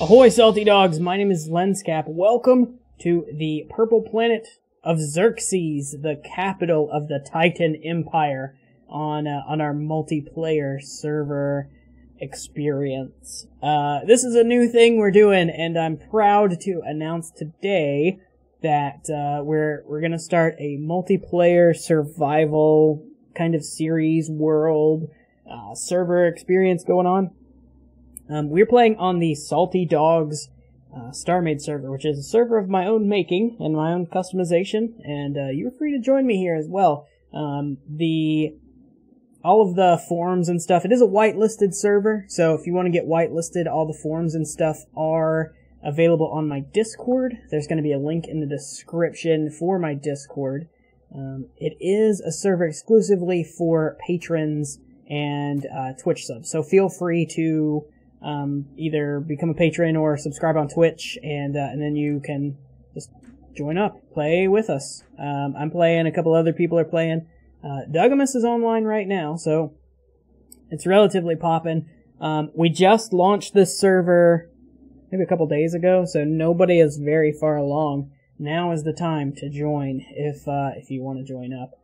Ahoy, salty dogs! My name is Lenscap. Welcome to the purple planet of Xerxes, the capital of the Titan Empire, on our multiplayer server experience. This is a new thing we're doing, and I'm proud to announce today that we're gonna start a multiplayer survival kind of series world server experience going on. We're playing on the Salty Dogs StarMade server, which is a server of my own making and my own customization, and you're free to join me here as well. All of the forums and stuff, it is a whitelisted server, so if you want to get whitelisted, all the forums and stuff are available on my Discord. There's going to be a link in the description for my Discord. It is a server exclusively for patrons and Twitch subs, so feel free to either become a patron or subscribe on Twitch, and then you can just join up, play with us. I'm playing, a couple other people are playing. Dugamus is online right now, so it's relatively poppin'. We just launched this server maybe a couple days ago, so nobody is very far along. Now is the time to join if you want to join up.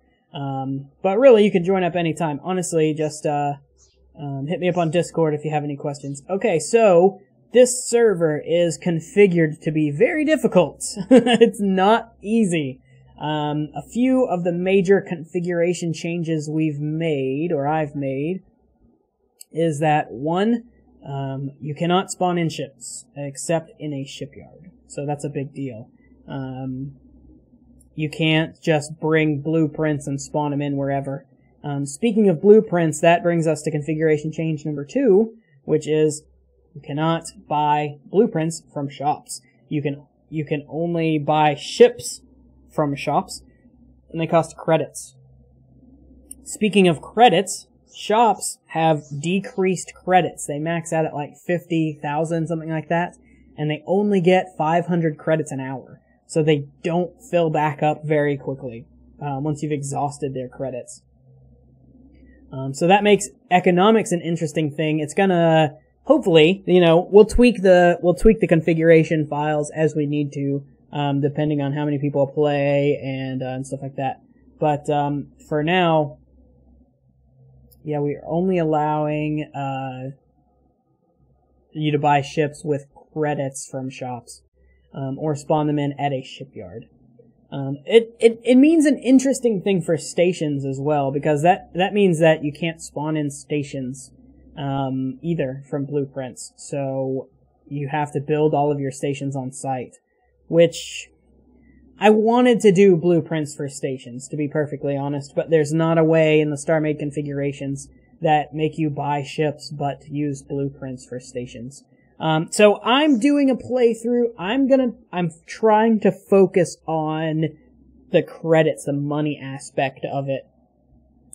But really, you can join up anytime. Honestly, just hit me up on Discord if you have any questions. Okay, so this server is configured to be very difficult. It's not easy. A few of the major configuration changes we've made, or I've made, is that one, you cannot spawn in ships except in a shipyard. So that's a big deal. You can't just bring blueprints and spawn them in wherever. Speaking of blueprints, that brings us to configuration change number 2, which is you cannot buy blueprints from shops. You can only buy ships from shops, and they cost credits. Speaking of credits, shops have decreased credits. They max out at like 50,000, something like that, and they only get 500 credits an hour. So they don't fill back up very quickly once you've exhausted their credits. So that makes economics an interesting thing. It's gonna, hopefully, we'll tweak the configuration files as we need to, depending on how many people play and stuff like that. But, for now, yeah, we are only allowing, you to buy ships with credits from shops, or spawn them in at a shipyard. It means an interesting thing for stations as well, because that means that you can't spawn in stations, either from blueprints. So you have to build all of your stations on site, which I wanted to do blueprints for stations, to be perfectly honest, but there's not a way in the StarMade configurations that make you buy ships but use blueprints for stations. So I'm doing a playthrough. I'm trying to focus on the credits, the money aspect of it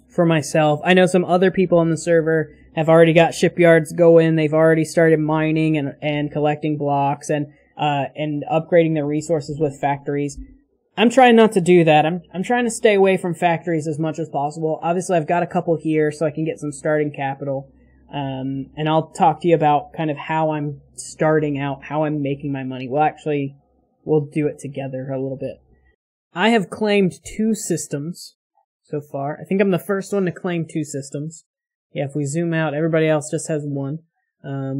for myself. I know some other people on the server have already got shipyards going. They've already started mining and collecting blocks and upgrading their resources with factories. I'm trying not to do that. I'm trying to stay away from factories as much as possible. Obviously, I've got a couple here so I can get some starting capital. And I'll talk to you about kind of how I'm starting out, how I'm making my money. We'll do it together a little bit. I have claimed 2 systems so far. I think I'm the first one to claim 2 systems. Yeah, if we zoom out, everybody else just has 1.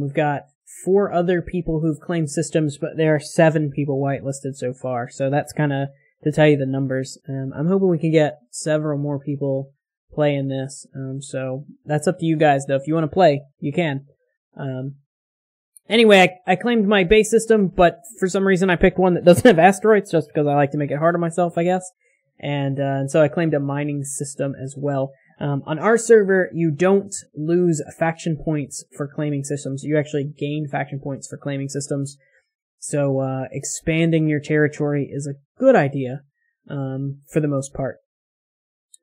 We've got 4 other people who've claimed systems, but there are 7 people whitelisted so far. So that's kind of to tell you the numbers. I'm hoping we can get several more people playing this, so that's up to you guys, though. If you want to play, you can. Anyway, I claimed my base system, but for some reason I picked one that doesn't have asteroids, just because I like to make it hard on myself, I guess. And so I claimed a mining system as well. On our server, you don't lose faction points for claiming systems. You actually gain faction points for claiming systems. So, expanding your territory is a good idea, for the most part.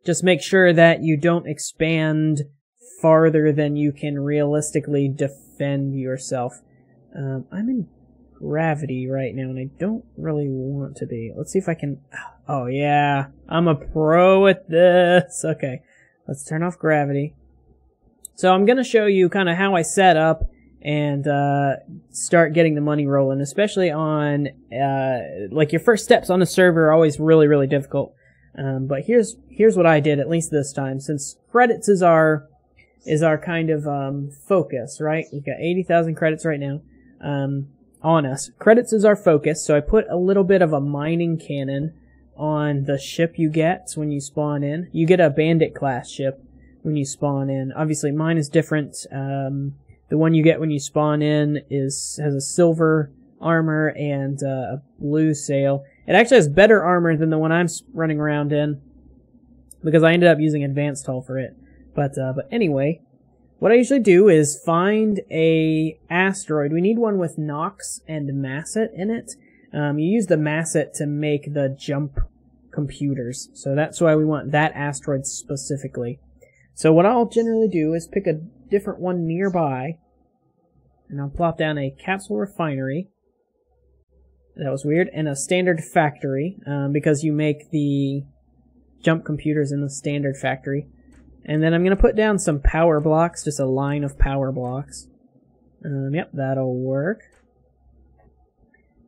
Just make sure that you don't expand farther than you can realistically defend yourself. I'm in gravity right now, and I don't really want to be. Let's see if I can... Oh, yeah. I'm a pro at this. Okay. Let's turn off gravity. So I'm going to show you kind of how I set up and start getting the money rolling, especially on like your first steps on the server are always really, really difficult. But here's what I did, at least this time, since credits is our kind of focus, right? We've got 80,000 credits right now on us. Credits is our focus, so I put a little bit of a mining cannon on the ship you get when you spawn in. You get a bandit class ship when you spawn in. Obviously, mine is different. The one you get when you spawn in has a silver armor and a blue sail. It actually has better armor than the one I'm running around in, because I ended up using advanced hull for it. But anyway, what I usually do is find a asteroid. We need one with Nox and Masset in it. You use the Masset to make the jump computers, so that's why we want that asteroid specifically. So what I'll generally do is pick a different one nearby, and I'll plop down a capsule refinery. That was weird. And a standard factory, because you make the jump computers in the standard factory. And then I'm going to put down some power blocks, just a line of power blocks. Yep, that'll work.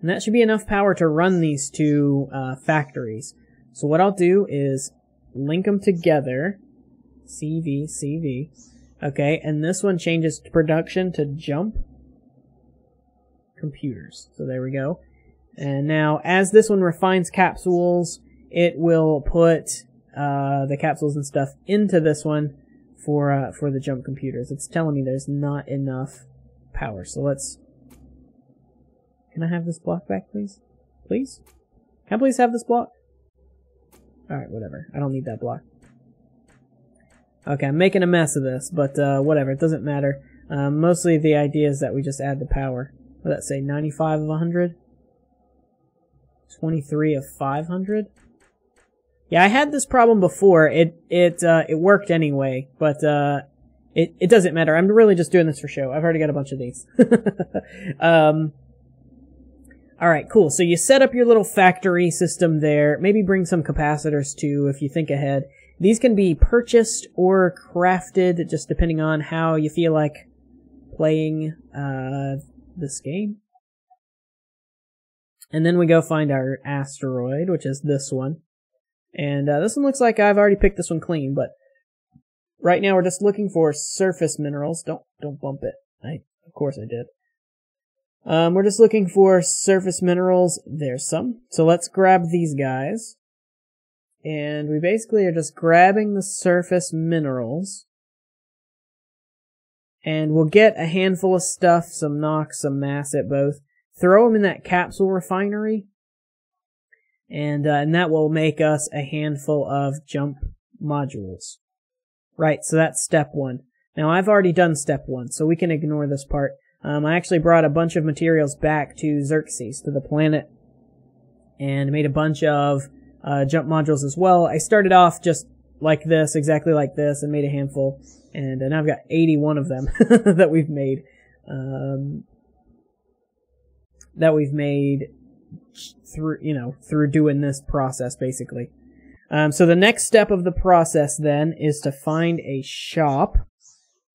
And that should be enough power to run these two factories. So what I'll do is link them together. CV, CV. Okay, and this one changes production to jump computers. So there we go. And now, as this one refines capsules, it will put the capsules and stuff into this one for the jump computers. It's telling me there's not enough power. So let's... Can I have this block back, please? Please? Can I please have this block? Alright, whatever. I don't need that block. Okay, I'm making a mess of this, but whatever. It doesn't matter. Mostly the idea is that we just add the power. What did that say? 95 of 100? 23 of 500? Yeah, I had this problem before. It worked anyway, but it doesn't matter. I'm really just doing this for show. I've already got a bunch of these. Alright, cool. So you set up your little factory system there. Maybe bring some capacitors too, if you think ahead. These can be purchased or crafted, just depending on how you feel like playing this game. And then we go find our asteroid, which is this one. And this one looks like I've already picked this one clean, but right now we're just looking for surface minerals. Don't bump it. Of course I did. We're just looking for surface minerals. There's some. So let's grab these guys. And we basically are just grabbing the surface minerals. And we'll get a handful of stuff, some Nox, some Masset, both. Throw them in that capsule refinery. And that will make us a handful of jump modules. Right, so that's step one. Now I've already done step one, so we can ignore this part. I actually brought a bunch of materials back to Xerxes, to the planet, and made a bunch of jump modules as well. I started off just like this, exactly like this, and made a handful, and now I've got 81 of them that we've made. Through doing this process, basically. So the next step of the process then is to find a shop.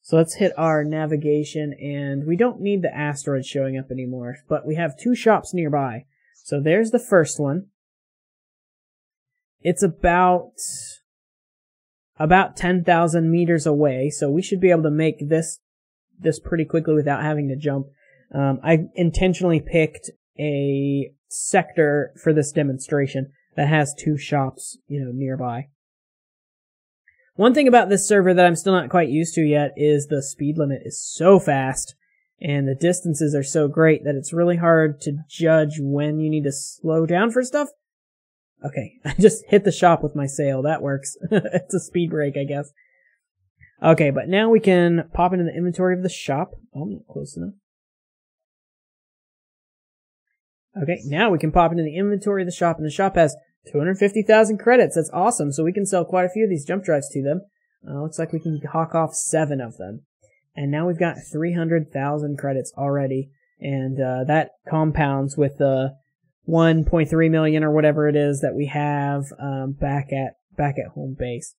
So let's hit our navigation, and we don't need the asteroid showing up anymore, but we have two shops nearby. So there's the first one. It's about 10,000 meters away, so we should be able to make this pretty quickly without having to jump. I intentionally picked a sector for this demonstration that has two shops, nearby. One thing about this server that I'm still not quite used to yet is the speed limit is so fast, and the distances are so great that it's really hard to judge when you need to slow down for stuff. Okay, I just hit the shop with my sail. That works. It's a speed break, I guess. Okay, but now we can pop into the inventory of the shop. Oh, I'm not close enough. Okay, now we can pop into the inventory of the shop, and the shop has 250,000 credits. That's awesome, so we can sell quite a few of these jump drives to them. Looks like we can hawk off 7 of them. And now we've got 300,000 credits already, and that compounds with the 1.3 million or whatever it is that we have back at home base.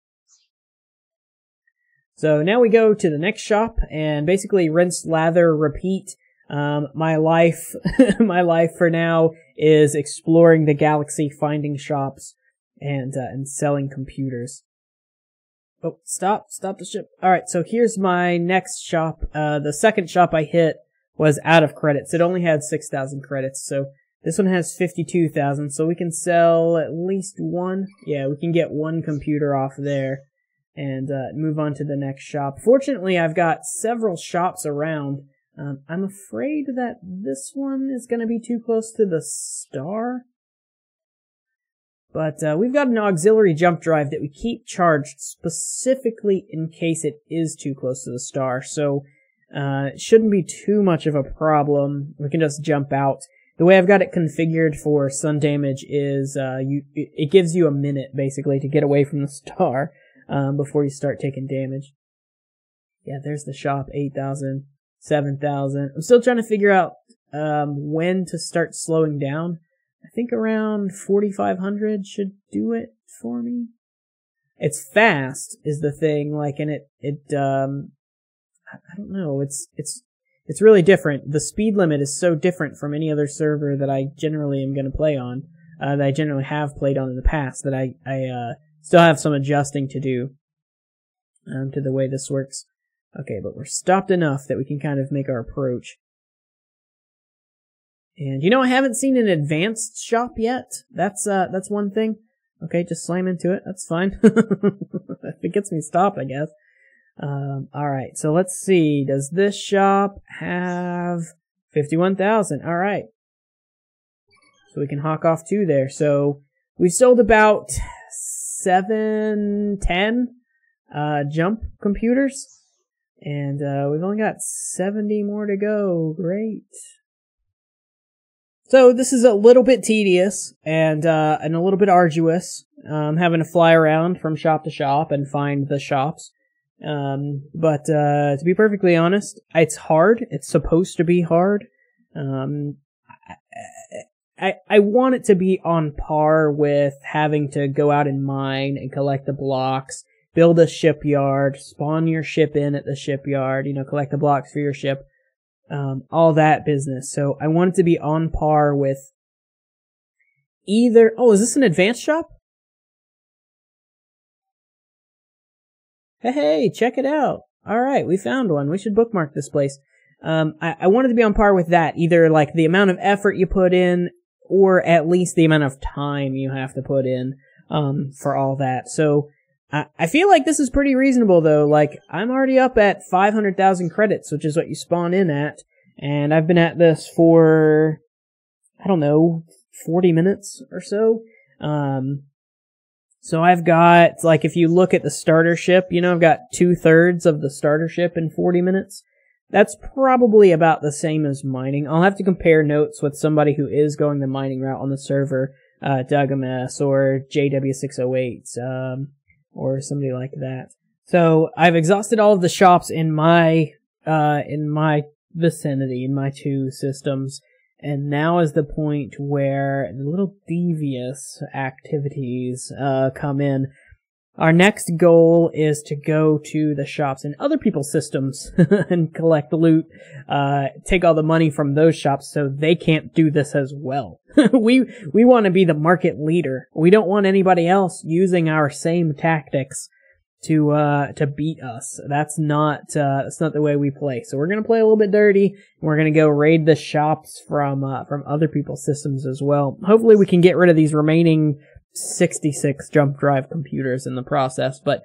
So now we go to the next shop and basically rinse, lather, repeat. My life, my life for now is exploring the galaxy, finding shops, and selling computers. Oh, stop the ship. Alright, so here's my next shop. The second shop I hit was out of credits. It only had 6,000 credits, so this one has 52,000, so we can sell at least one. Yeah, we can get one computer off there and move on to the next shop. Fortunately, I've got several shops around. I'm afraid that this one is going to be too close to the star. But we've got an auxiliary jump drive that we keep charged specifically in case it is too close to the star. So it shouldn't be too much of a problem. We can just jump out. The way I've got it configured for sun damage is it gives you a minute basically to get away from the star before you start taking damage. Yeah, there's the shop, 8,000, 7,000. I'm still trying to figure out when to start slowing down. I think around 4,500 should do it for me. It's fast is the thing, like, and I don't know, it's really different. The speed limit is so different from any other server that I generally am going to play on, that I generally have played on in the past, that I still have some adjusting to do to the way this works. Okay, but we're stopped enough that we can kind of make our approach. And, you know, I haven't seen an advanced shop yet. That's one thing. Okay, just slam into it. That's fine. If it gets me stopped, I guess. Alright, so let's see. Does this shop have 51,000? Alright. So we can hawk off 2 there. So we've sold about 10 jump computers. And we've only got 70 more to go. Great. So this is a little bit tedious and a little bit arduous, having to fly around from shop to shop and find the shops. But to be perfectly honest, it's hard. It's supposed to be hard. I want it to be on par with having to go out and mine and collect the blocks, build a shipyard, spawn your ship in at the shipyard, you know, collect the blocks for your ship. All that business. So I want it to be on par with either... Oh, is this an advanced shop? Hey, check it out. Alright, we found one. We should bookmark this place. I want it to be on par with that. Either like the amount of effort you put in, or at least the amount of time you have to put in, for all that. So, I feel like this is pretty reasonable though. Like, I'm already up at 500,000 credits, which is what you spawn in at. And I've been at this for, I don't know, 40 minutes or so. So I've got, like, if you look at the starter ship, you know, I've got 2/3 of the starter ship in 40 minutes. That's probably about the same as mining. I'll have to compare notes with somebody who is going the mining route on the server, Dugamus or JW608, or somebody like that. So I've exhausted all of the shops in my vicinity, in my 2 systems, and now is the point where the little devious activities come in. Our next goal is to go to the shops in other people's systems and collect loot, take all the money from those shops so they can't do this as well. We want to be the market leader. We don't want anybody else using our same tactics to beat us. That's not the way we play. So we're gonna play a little bit dirty, and we're gonna go raid the shops from other people's systems as well. Hopefully we can get rid of these remaining 66 jump drive computers in the process, but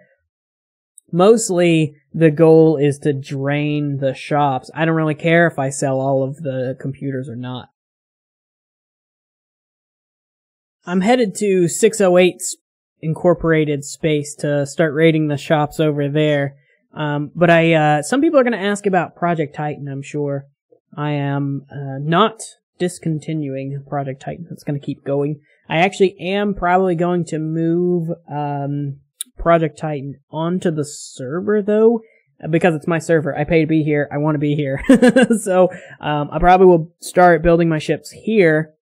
mostly the goal is to drain the shops. I don't really care if I sell all of the computers or not. I'm headed to 608's incorporated space to start raiding the shops over there. But some people are going to ask about Project Titan, I'm sure. I am not discontinuing Project Titan. It's going to keep going. I actually am probably going to move Project Titan onto the server, though, because it's my server. I pay to be here. I want to be here. So I probably will start building my ships here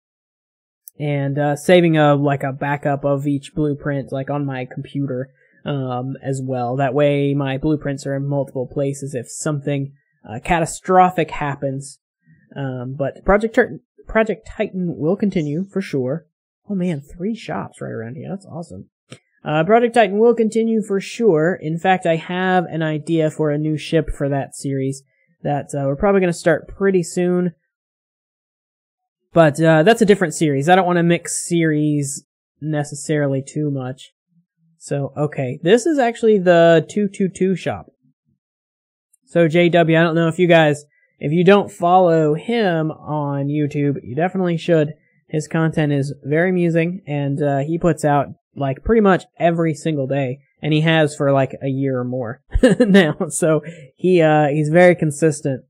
and saving a backup of each blueprint, like on my computer, as well. That way my blueprints are in multiple places if something catastrophic happens. But Project Titan will continue for sure. Oh man, 3 shops right around here. That's awesome. Project Titan will continue for sure. In fact, I have an idea for a new ship for that series that we're probably going to start pretty soon. But that's a different series. I don't want to mix series necessarily too much. So, okay, this is actually the 222 shop. So, JW, I don't know if you guys, if you don't follow him on YouTube, you definitely should. His content is very amusing, and he puts out, like, pretty much every single day. And he has for, like, a year or more now. So, he's very consistent.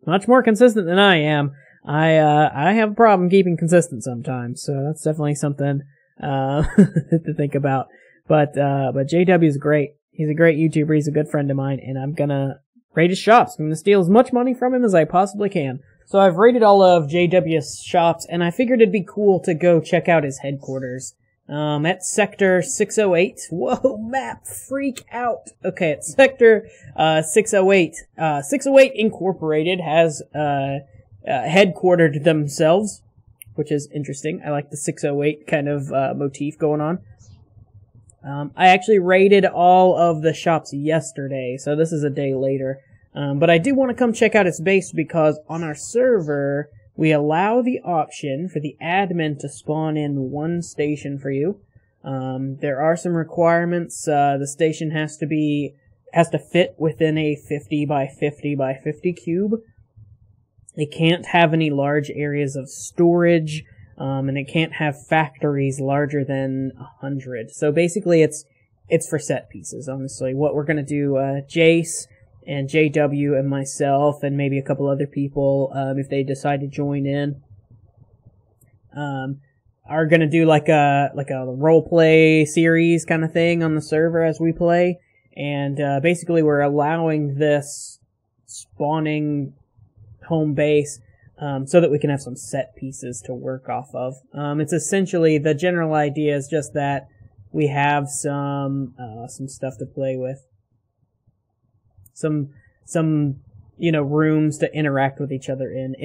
Much more consistent than I am. I have a problem keeping consistent sometimes, so that's definitely something to think about. But JW is great. He's a great YouTuber. He's a good friend of mine, and I'm gonna raid his shops. I'm gonna steal as much money from him as I possibly can. So I've raided all of JW's shops, and I figured it'd be cool to go check out his headquarters. At Sector 608. Whoa, map freak out. Okay, at Sector 608. 608 Incorporated has headquartered themselves, which is interesting. I like the 608 kind of motif going on. I actually raided all of the shops yesterday, so this is a day later. But I do want to come check out its base because on our server, we allow the option for the admin to spawn in 1 station for you. There are some requirements. The station has to fit within a 50 by 50 by 50 cube. It can't have any large areas of storage, and it can't have factories larger than 100. So basically, it's for set pieces. Honestly, what we're gonna do, Jace and JW and myself and maybe a couple other people, if they decide to join in, are gonna do like a role play series kind of thing on the server as we play, and basically we're allowing this spawning home base so that we can have some set pieces to work off of. It's essentially, the general idea is just that we have some stuff to play with. Some rooms to interact with each other in.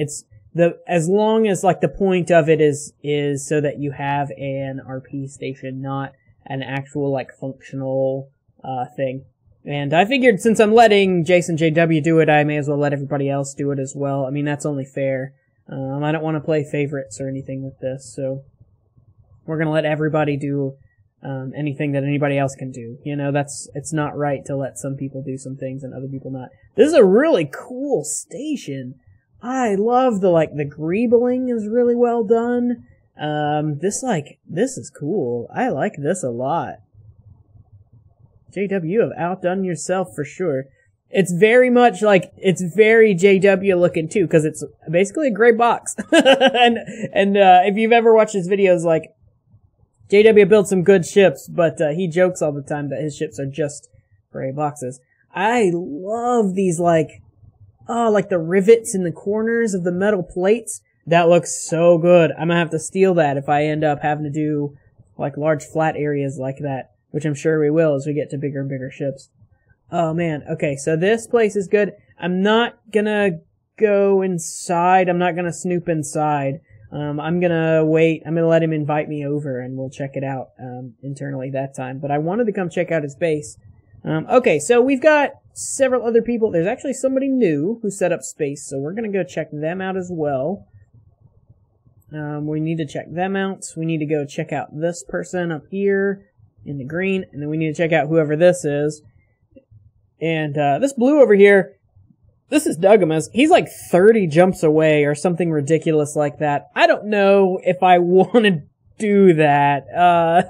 As long as, like, the point of it is so that you have an RP station, not an actual, like, functional thing. And I figured since I'm letting Jason JW do it, I may as well let everybody else do it as well. I mean, that's only fair. I don't want to play favorites or anything with this, so we're gonna let everybody do anything that anybody else can do. You know, it's not right to let some people do some things and other people not. This is a really cool station. I love the greebling is really well done. This is cool. I like this a lot. JW, you have outdone yourself for sure. It's very much it's very JW looking too, because it's basically a gray box. and if you've ever watched his videos, JW builds some good ships, but he jokes all the time that his ships are just gray boxes. I love these the rivets in the corners of the metal plates. That looks so good. I'm gonna have to steal that if I end up having to do large flat areas like that, which I'm sure we will as we get to bigger and bigger ships. Oh man, okay, so this place is good. I'm not gonna go inside. I'm not gonna snoop inside. I'm gonna wait. I'm gonna let him invite me over and we'll check it out internally that time. But I wanted to come check out his base. Okay, so we've got several other people. There's actually somebody new who set up space, so we're gonna go check them out as well. We need to check them out. We need to go check out this person up here in the green, and then we need to check out whoever this is. And this blue over here, this is Dugamus. He's 30 jumps away or something ridiculous like that. I don't know if I want to do that.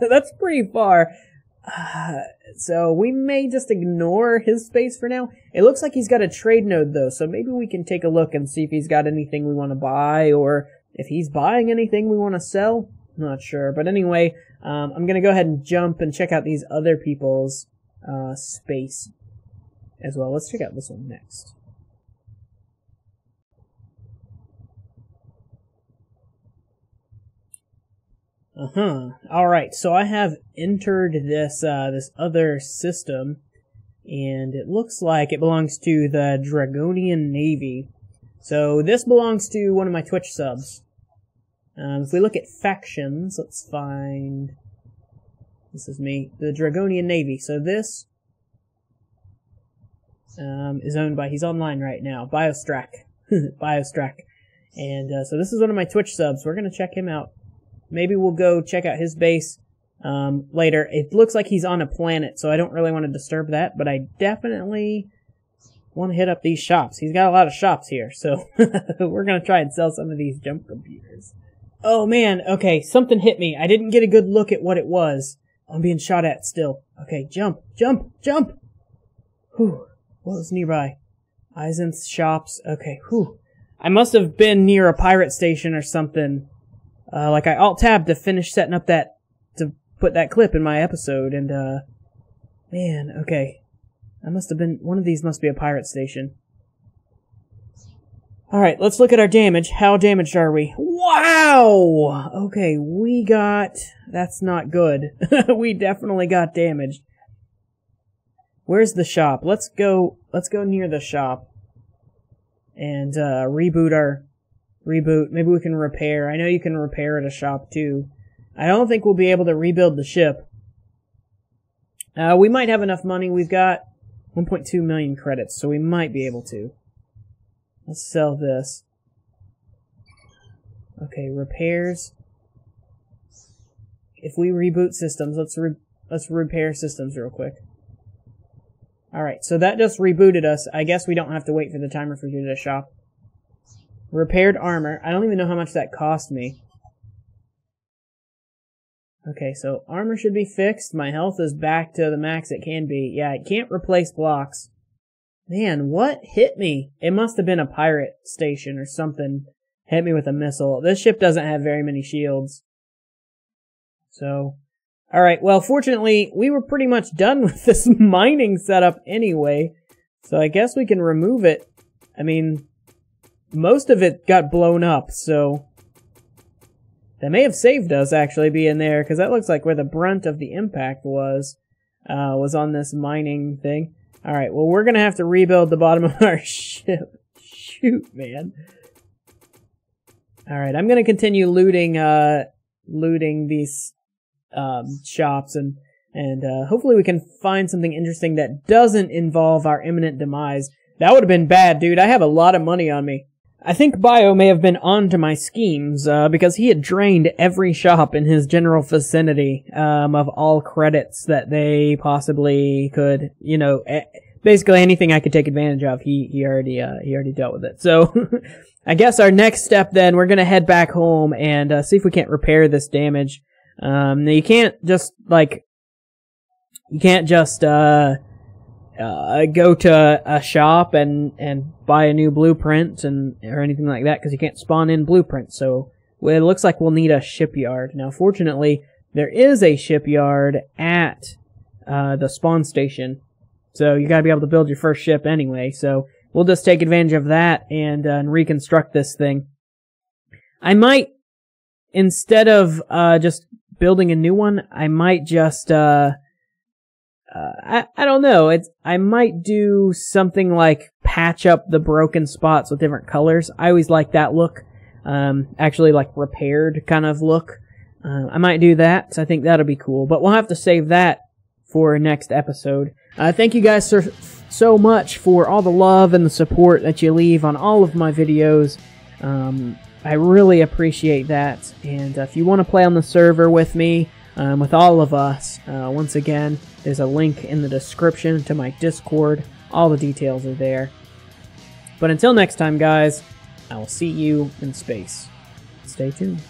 That's pretty far. So we may just ignore his space for now. It looks like he's got a trade node though, so maybe we can take a look and see if he's got anything we want to buy, or if he's buying anything we want to sell. I'm not sure, but anyway, I'm gonna go ahead and jump and check out these other people's space as well. Let's check out this one next. Alright, so I have entered this, this other system, and it looks like it belongs to the Dragonian Navy. So this belongs to one of my Twitch subs. If we look at factions, let's find... This is me, the Dragonian Navy. So this is owned by, he's online right now, Biostrack. Biostrack. And so this is one of my Twitch subs. We're going to check him out. Maybe we'll go check out his base later. It looks like he's on a planet, so I don't really want to disturb that, but I definitely want to hit up these shops. He's got a lot of shops here, so we're going to try and sell some of these jump computers. Oh man, okay, something hit me. I didn't get a good look at what it was. I'm being shot at still. Okay, jump, jump, jump! Whew, what was nearby? Eisen's shops, okay, whew. I must have been near a pirate station or something. Like I alt-tabbed to finish setting up that, to put that clip in my episode, and man, okay. I must have been, one of these must be a pirate station. Alright, let's look at our damage. How damaged are we? Wow! Okay, we got, that's not good. We definitely got damaged. Where's the shop? Let's go near the shop. And, reboot. Maybe we can repair. I know you can repair at a shop too. I don't think we'll be able to rebuild the ship. We might have enough money. We've got 1.2 million credits, so we might be able to. Let's sell this. Okay, repairs. If we reboot systems, let's repair systems real quick. Alright, so that just rebooted us. I guess we don't have to wait for the timer for you to shop. Repaired armor. I don't even know how much that cost me. Okay, so armor should be fixed. My health is back to the max it can be. Yeah, it can't replace blocks. Man, what hit me? It must have been a pirate station or something. Hit me with a missile. This ship doesn't have very many shields. So, alright, well, fortunately, we were pretty much done with this mining setup anyway. So I guess we can remove it. I mean, most of it got blown up, so that may have saved us, actually, being there, because that looks like where the brunt of the impact was on this mining thing. Alright, well, we're gonna have to rebuild the bottom of our ship. Shoot, man. Alright, I'm gonna continue looting these shops, and hopefully we can find something interesting that doesn't involve our imminent demise. That would have been bad, dude. I have a lot of money on me. I think Bio may have been onto my schemes, because he had drained every shop in his general vicinity, of all credits that they possibly could, you know, basically anything I could take advantage of, he already dealt with it. So, I guess our next step then, we're gonna head back home and, see if we can't repair this damage. Now you can't just, go to a shop and buy a new blueprint or anything like that, because you can't spawn in blueprints. So it looks like we'll need a shipyard. Now, fortunately, there is a shipyard at the spawn station, so you gotta be able to build your first ship anyway. So we'll just take advantage of that and reconstruct this thing. I might, instead of just building a new one, I might just I don't know. I might do something like patch up the broken spots with different colors. I always like that look. Actually, like repaired kind of look. I might do that. So I think that'll be cool. But we'll have to save that for next episode. Thank you guys so much for all the love and the support that you leave on all of my videos. I really appreciate that. And if you want to play on the server with me, with all of us, once again, there's a link in the description to my Discord. All the details are there. But until next time, guys, I will see you in space. Stay tuned.